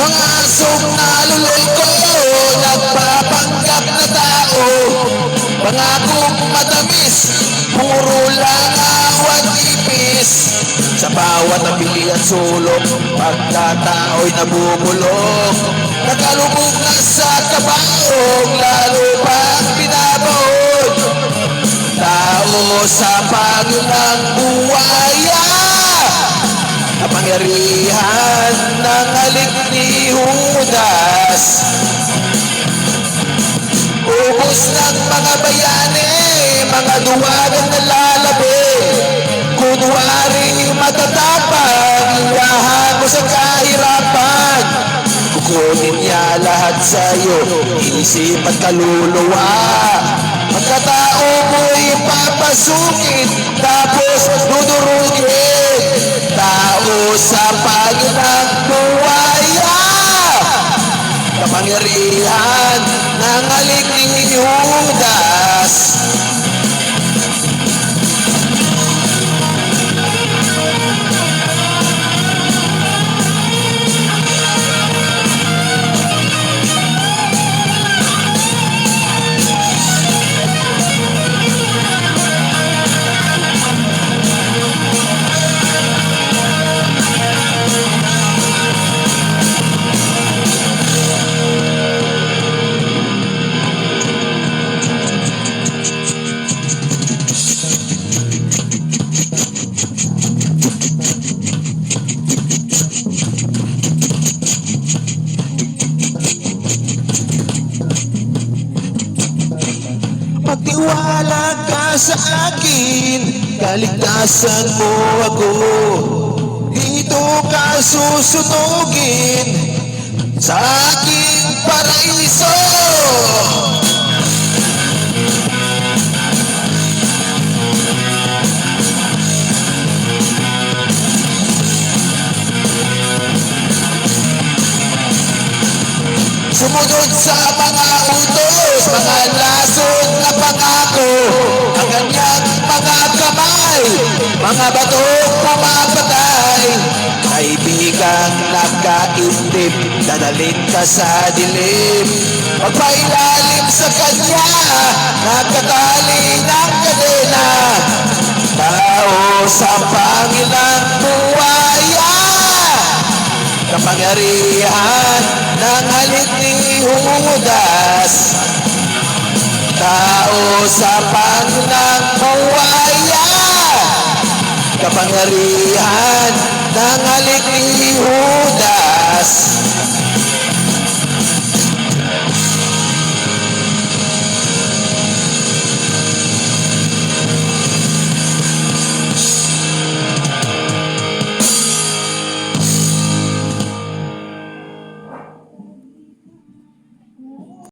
Mga asong naluloko, nagpapanggap na tao. Pangakong matamis, puro lang awat ipis. Sa bawat nabili at sulok, pagkatao'y nabubulok. Nakalubog na sa kabaong, lalo pang binabaon. Tao sa Panginoong buwaya, kapangyarihan ng halik ni Judas. Ubos ng mga bayani, mga duwagang nalalabi. Kunwari matatapang, iyahan mo sa kahirapan. Kukunin niya lahat sa'yo, isip at kaluluwa. Pagkatao mo'y papasukin, tapos dudurugin. Tao sa Panginoong buwaya, kapangyarihan ng halik ni Judas. Magtiwala ka sa akin, kaligtasan mo ako. Dito ka susunugin sa aking paraiso. Sumunod sa mga utos, mga lason na pangako. Ang kanyang mga kamay, mga batong pumapatay. Kaibigang nakaintip, dadalhin ka sa dilim. Magpailalim sa kanya, nakatali ng kadena. Tao sa Panginoong buwaya, kapangyarihan ng halik ni Judas. Tao sa Panginoong buwaya, kapangyarihan ng halik ni Judas.